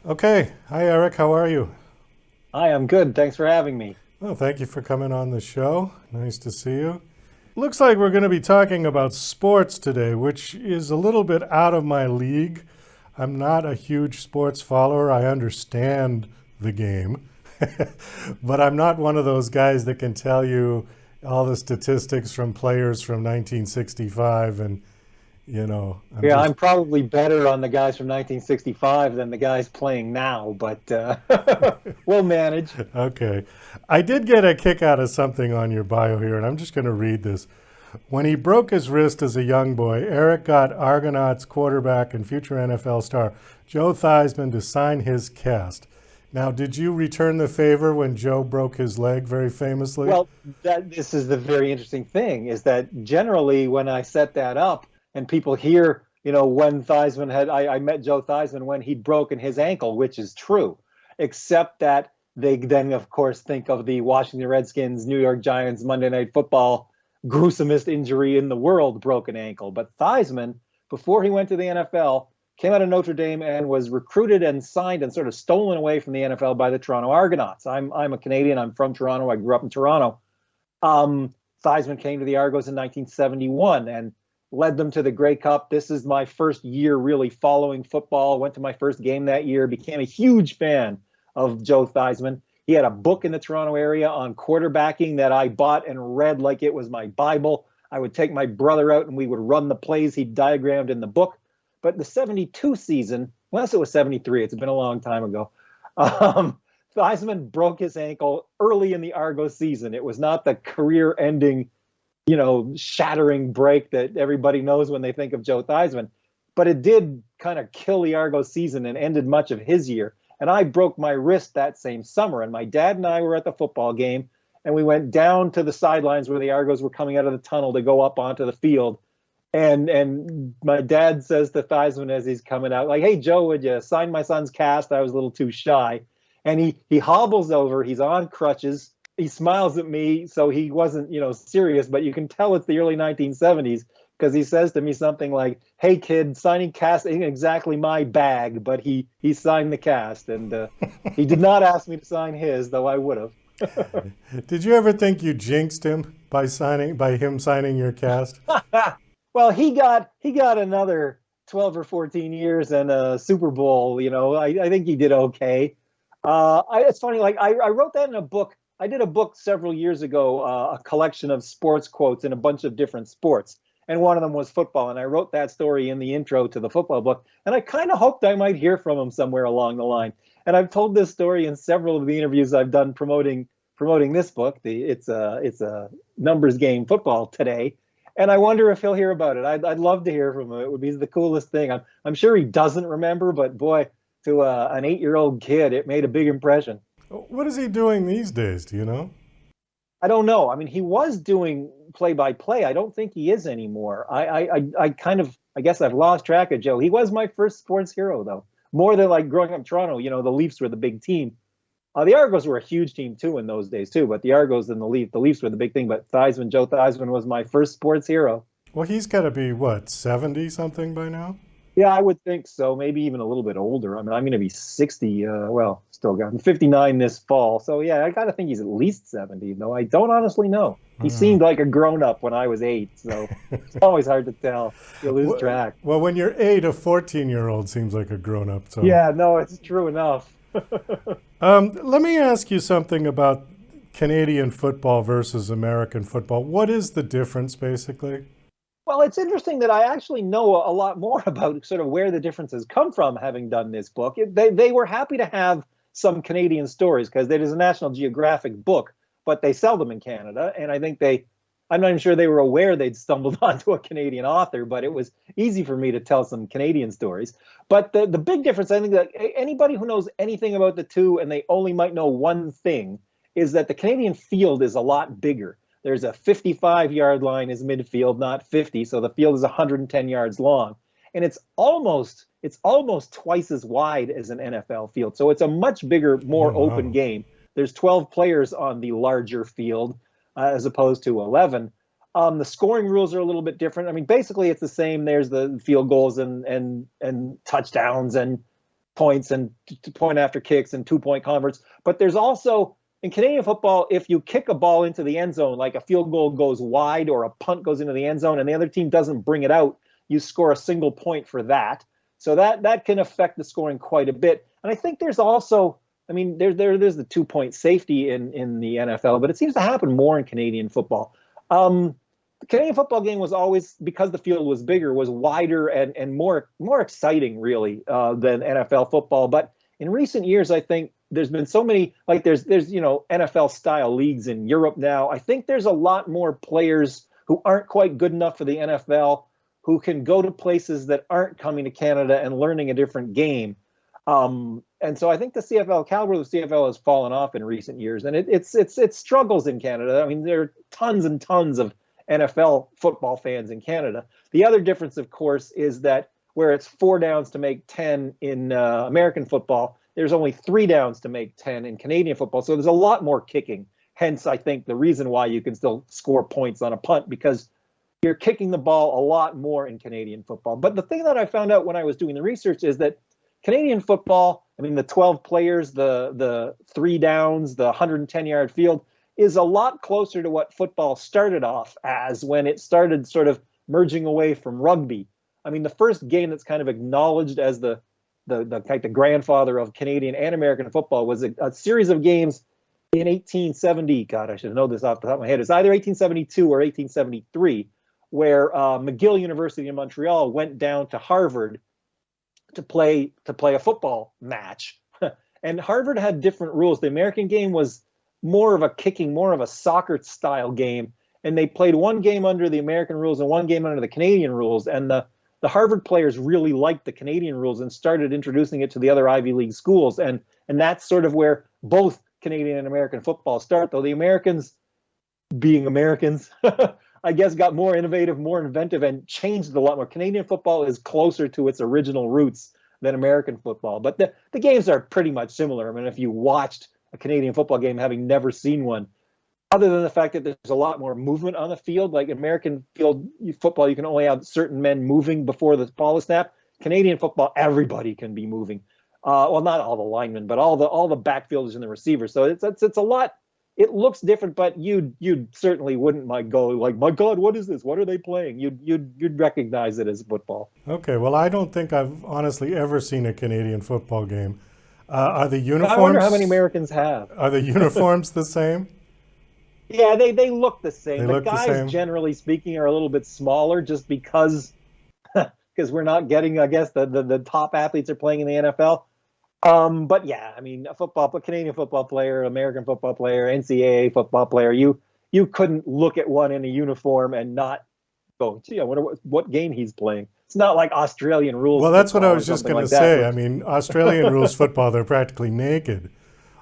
Okay. Hi, Eric. How are you? Hi, I'm good. Thanks for having me. Well, thank you for coming on the show. Nice to see you. Looks like we're going to be talking about sports today, which is a little bit out of my league. I'm not a huge sports follower. I understand the game, but I'm not one of those guys that can tell you all the statistics from players from 1965. And, I'm Yeah, just I'm probably better on the guys from 1965 than the guys playing now, but we'll manage. okay. I did get a kick out of something on your bio here, and I'm just going to read this. When he broke his wrist as a young boy, Eric got Argonauts quarterback and future NFL star Joe Theismann to sign his cast. Now, did you return the favor when Joe broke his leg very famously? Well, this is the very interesting thing is that generally when I set that up and people hear, when I met Joe Theismann when he'd broken his ankle, which is true, except that they then, of course, think of the Washington Redskins, New York Giants, Monday Night Football, gruesomest injury in the world, broken ankle. But Theismann, before he went to the NFL, came out of Notre Dame and was recruited and signed and sort of stolen away from the NFL by the Toronto Argonauts. I'm a Canadian. I'm from Toronto. I grew up in Toronto. Theismann came to the Argos in 1971 and led them to the Grey Cup. This is my first year really following football. Went to my first game that year. Became a huge fan of Joe Theismann. He had a book in the Toronto area on quarterbacking that I bought and read like it was my Bible. I would take my brother out and we would run the plays he diagrammed in the book. But the 72 season, unless it was 73, it's been a long time ago. Um, Theismann broke his ankle early in the Argos season. It was not the career ending, shattering break that everybody knows when they think of Joe Theismann, but it did kind of kill the Argos season and ended much of his year. And I broke my wrist that same summer. And my dad and I were at the football game, and we went down to the sidelines where the Argos were coming out of the tunnel to go up onto the field. And my dad says to Theismann as he's coming out, like, "Hey Joe, would you sign my son's cast?" I was a little too shy. And he hobbles over, he's on crutches, he smiles at me, so he wasn't, serious, but you can tell it's the early 1970s because he says to me something like, "Hey kid, signing cast ain't exactly my bag," but he signed the cast, and he did not ask me to sign his, though I would have. Did you ever think you jinxed him by him signing your cast? Well, he got another 12 or 14 years and a Super Bowl. I think he did okay. It's funny, like I wrote that in a book. I did a book several years ago, a collection of sports quotes in a bunch of different sports, and one of them was football. And I wrote that story in the intro to the football book, and I kind of hoped I might hear from him somewhere along the line. And I've told this story in several of the interviews I've done promoting this book. It's a numbers game, football today, and I wonder if he'll hear about it. I'd love to hear from him. It would be the coolest thing. I'm sure he doesn't remember, but boy, to an 8-year-old kid, it made a big impression. What is he doing these days? Do you know? I don't know. I mean, he was doing play by play. I don't think he is anymore. I kind of, I guess I've lost track of Joe. He was my first sports hero, though. More than like growing up in Toronto, the Leafs were the big team. The Argos were a huge team too in those days too, but the Argos and the Leafs were the big thing. But Joe Theismann was my first sports hero. Well, he's got to be what, 70 something by now? Yeah, I would think so. Maybe even a little bit older. I mean, I'm going to be 60. Well, still got I'm 59 this fall. So yeah, I got to think he's at least 70. Though I don't honestly know. He Uh, seemed like a grown up when I was 8. So it's always hard to tell. You lose track. well, when you're 8, a 14-year-old seems like a grown up. So, Yeah, no, it's true enough. let me ask you something about Canadian football versus American football. What is the difference, basically? Well, it's interesting that I actually know a lot more about sort of where the differences come from, having done this book. They were happy to have some Canadian stories because it is a National Geographic book, but they sell them in Canada. And I think I'm not even sure they were aware they'd stumbled onto a Canadian author, but it was easy for me to tell some Canadian stories. But the big difference, I think that anybody who knows anything about the two and they only might know one thing is that the Canadian field is a lot bigger. There's a 55-yard line is midfield, not 50. So the field is 110 yards long. And it's almost twice as wide as an NFL field. So it's a much bigger, Oh, more open wow. game. There's 12 players on the larger field as opposed to 11. The scoring rules are a little bit different. I mean, basically it's the same. There's the field goals and touchdowns and points and point after kicks and 2-point converts. But there's also, in Canadian football, if you kick a ball into the end zone, like a field goal goes wide or a punt goes into the end zone and the other team doesn't bring it out, you score a single point for that. So that can affect the scoring quite a bit. And I think there's also, I mean, there's the 2-point safety in the NFL, but it seems to happen more in Canadian football. The Canadian football game was always, because the field was bigger, was wider and more exciting, really, than NFL football. But in recent years, I think there's been so many, like there's NFL style leagues in Europe now. I think there's a lot more players who aren't quite good enough for the NFL who can go to places that aren't coming to Canada and learning a different game. And so I think the caliber of the CFL has fallen off in recent years, and it struggles in Canada. I mean, there are tons and tons of NFL football fans in Canada. The other difference, of course, is that where it's 4 downs to make 10 in American football, there's only 3 downs to make 10 in Canadian football. So there's a lot more kicking. Hence, I think the reason why you can still score points on a punt, because you're kicking the ball a lot more in Canadian football. But the thing that I found out when I was doing the research is that Canadian football, I mean, the 12 players, the 3 downs, the 110-yard field, is a lot closer to what football started off as when it started sort of merging away from rugby. I mean, the first game that's kind of acknowledged as the grandfather of Canadian and American football was a series of games in 1870. God, I should know this off the top of my head. It's either 1872 or 1873, where McGill University in Montreal went down to Harvard to play a football match. And Harvard had different rules. The American game was more of a kicking, more of a soccer style game. And they played one game under the American rules and one game under the Canadian rules. And the Harvard players really liked the Canadian rules and started introducing it to the other Ivy League schools. And that's sort of where both Canadian and American football start, though the Americans, being Americans, I guess, got more innovative, more inventive, and changed a lot more. Canadian football is closer to its original roots than American football. But the games are pretty much similar. I mean, if you watched a Canadian football game, having never seen one, other than the fact that there's a lot more movement on the field, like American field football, you can only have certain men moving before the ball is snapped. Canadian football, everybody can be moving. Well, not all the linemen, but all the backfielders and the receivers. So it's a lot. It looks different, but you certainly wouldn't go like, my God, what is this? What are they playing? You'd recognize it as football. Okay, well, I don't think I've honestly ever seen a Canadian football game. Are the uniforms? I wonder how many Americans have. Are the uniforms the same? Yeah, they look the same. They the look the guys, same. Generally speaking, are a little bit smaller, just because we're not getting, I guess, the top athletes are playing in the NFL. But yeah, I mean, a Canadian football player, American football player, NCAA football player, you couldn't look at one in a uniform and not go, gee, I wonder what game he's playing. It's not like Australian rules. Well, that's what I was just going to say. That. I mean, Australian rules football, they're practically naked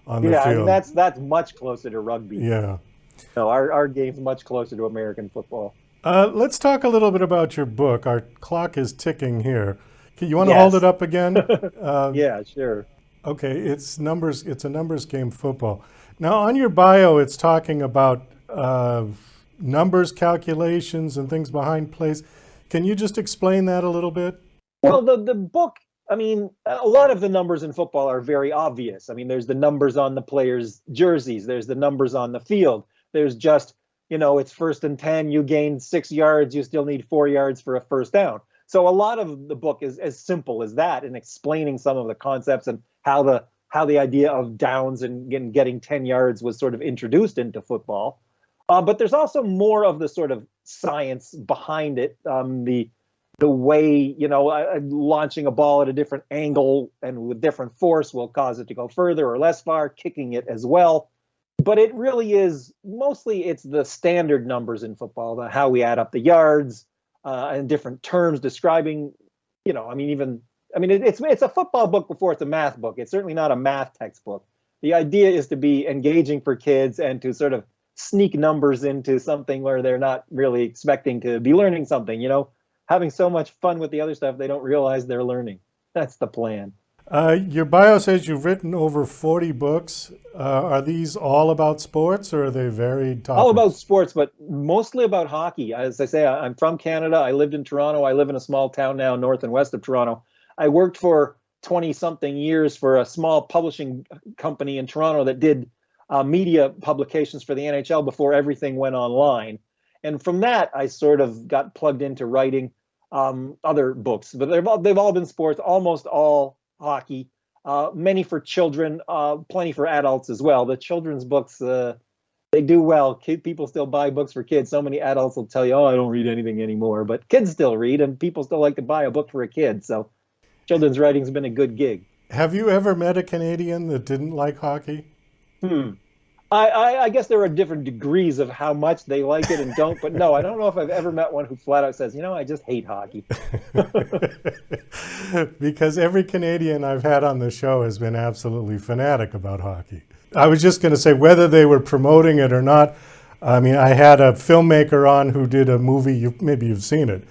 on the field. Yeah, I mean, that's much closer to rugby. Yeah. No, our game's much closer to American football. Let's talk a little bit about your book. Our clock is ticking here. You want to hold it up again? Yeah, sure. Okay, it's a numbers game, football. Now, on your bio, it's talking about numbers calculations and things behind plays. Can you just explain that a little bit? Well, the book, I mean, a lot of the numbers in football are very obvious. I mean, there's the numbers on the players' jerseys. There's the numbers on the field. There's just, it's 1st and 10. You gain 6 yards. You still need 4 yards for a first down. So a lot of the book is as simple as that, in explaining some of the concepts and how the idea of downs and getting 10 yards was sort of introduced into football. But there's also more of the sort of science behind it, the way, launching a ball at a different angle and with different force will cause it to go further or less far, kicking it as well. But it really is, mostly it's the standard numbers in football, how we add up the yards and different terms describing, it's a football book before it's a math book. It's certainly not a math textbook. The idea is to be engaging for kids and to sort of sneak numbers into something where they're not really expecting to be learning something, having so much fun with the other stuff, they don't realize they're learning. That's the plan. Your bio says you've written over 40 books. Are these all about sports, or are they varied topics? All about sports, but mostly about hockey. As I say, I'm from Canada. I lived in Toronto. I live in a small town now, north and west of Toronto. I worked for 20 something years for a small publishing company in Toronto that did media publications for the NHL before everything went online. And from that, I sort of got plugged into writing other books, but they've all been sports, almost all hockey, many for children, plenty for adults as well. The children's books, they do well. People still buy books for kids. So many adults will tell you, oh, I don't read anything anymore, but kids still read, and people still like to buy a book for a kid. So children's writing's been a good gig. Have you ever met a Canadian that didn't like hockey? I guess there are different degrees of how much they like it and don't, but no, I don't know if I've ever met one who flat out says, I just hate hockey. Because every Canadian I've had on the show has been absolutely fanatic about hockey. I was just going to say, whether they were promoting it or not, I mean, I had a filmmaker on who did a movie, maybe you've seen it,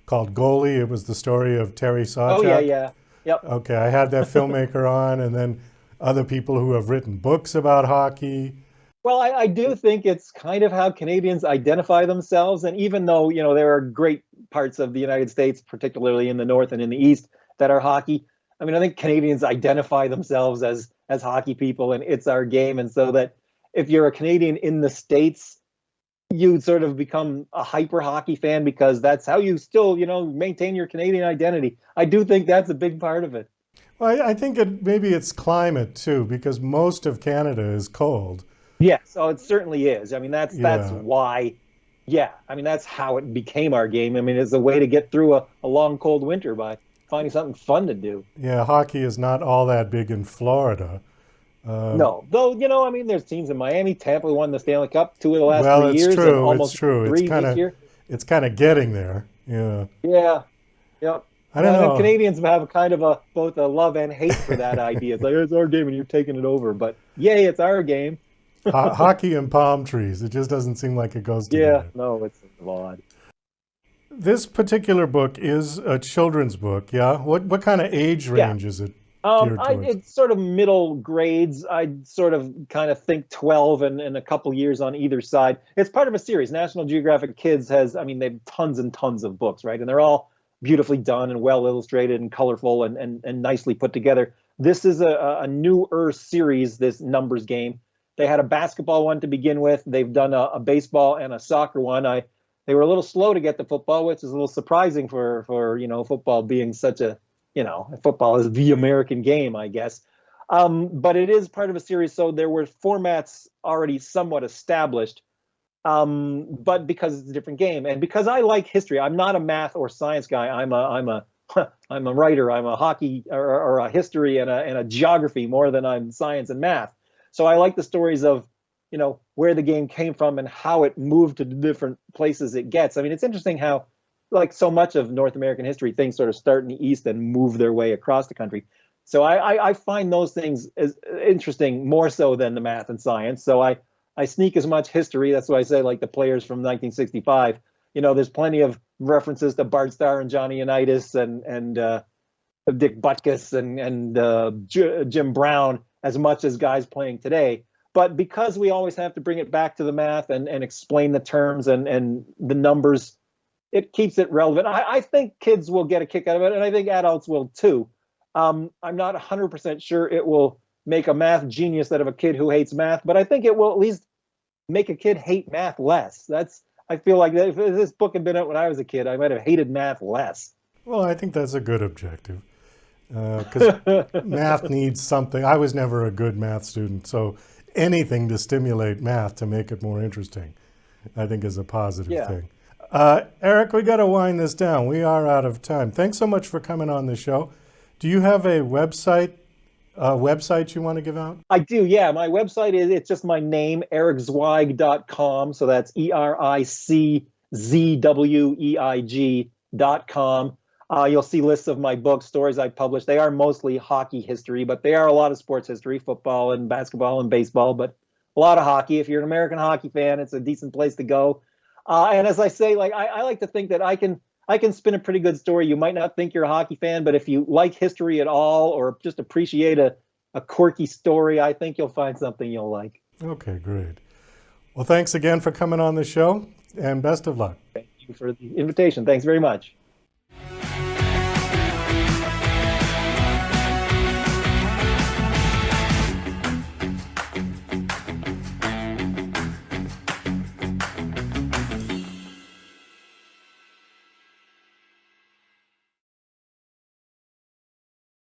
called Goalie. It was the story of Terry Sawchuk. Oh, yeah. Yep. Okay, I had that filmmaker on, and then other people who have written books about hockey. Well, I do think it's kind of how Canadians identify themselves. And even though, there are great parts of the United States, particularly in the North and in the East, that are hockey, I mean, I think Canadians identify themselves as hockey people, and it's our game. And so that if you're a Canadian in the States, you sort of become a hyper hockey fan because that's how you still, maintain your Canadian identity. I do think that's a big part of it. Well, I think maybe it's climate too, because most of Canada is cold. Yes, oh, it certainly is. I mean, that's why. Yeah, I mean, that's how it became our game. I mean, it's a way to get through a long, cold winter by finding something fun to do. Yeah, hockey is not all that big in Florida. No, though, I mean, there's teams in Miami. Tampa won the Stanley Cup 2 of the last 3 years. True. And almost it's true. 3 this year. It's kind of getting there. Yeah. Yeah. Yep. I don't know. Canadians have a kind of both a love and hate for that idea. It's like, it's our game and you're taking it over. But yay, it's our game. Hockey and palm trees. It just doesn't seem like it goes together. Yeah, no, it's odd. This particular book is a children's book, yeah? What kind of age range is it? It's sort of middle grades. I sort of kind of think 12 and a couple years on either side. It's part of a series. National Geographic Kids they have tons and tons of books, right? And they're all beautifully done and well illustrated and colorful and nicely put together. This is a newer series, this numbers game. They had a basketball one to begin with. They've done a baseball and a soccer one. They were a little slow to get to football, which is a little surprising for football being such a, football is the American game, I guess. But it is part of a series, so there were formats already somewhat established. But because it's a different game, and because I like history, I'm not a math or science guy. I'm a writer. I'm a hockey or a history and a geography more than I'm science and math. So I like the stories of, where the game came from and how it moved to the different places it gets. I mean, it's interesting how, like so much of North American history, things sort of start in the East and move their way across the country. So I find those things as interesting more so than the math and science. So I sneak as much history. That's why I say, like, the players from 1965. There's plenty of references to Bart Starr and Johnny Unitas and Dick Butkus and Jim Brown as much as guys playing today. But because we always have to bring it back to the math and explain the terms and the numbers, it keeps it relevant. I think kids will get a kick out of it, and I think adults will too. I'm not 100% sure it will make a math genius out of a kid who hates math, but I think it will at least make a kid hate math less. I feel like if this book had been out when I was a kid, I might have hated math less. Well, I think that's a good objective. Because math needs something. I was never a good math student, so anything to stimulate math to make it more interesting, I think, is a positive thing. Eric, we got to wind this down. We are out of time. Thanks so much for coming on the show. Do you have a website you want to give out? I do, yeah. My website it's just my name, ericzweig.com. So that's ERICZWEIG.com. You'll see lists of my books, stories I publish. They are mostly hockey history, but they are a lot of sports history, football and basketball and baseball, but a lot of hockey. If you're an American hockey fan, it's a decent place to go. And as I say, like I like to think that I can spin a pretty good story. You might not think you're a hockey fan, but if you like history at all or just appreciate a quirky story, I think you'll find something you'll like. Okay, great. Well, thanks again for coming on the show, and best of luck. Thank you for the invitation. Thanks very much.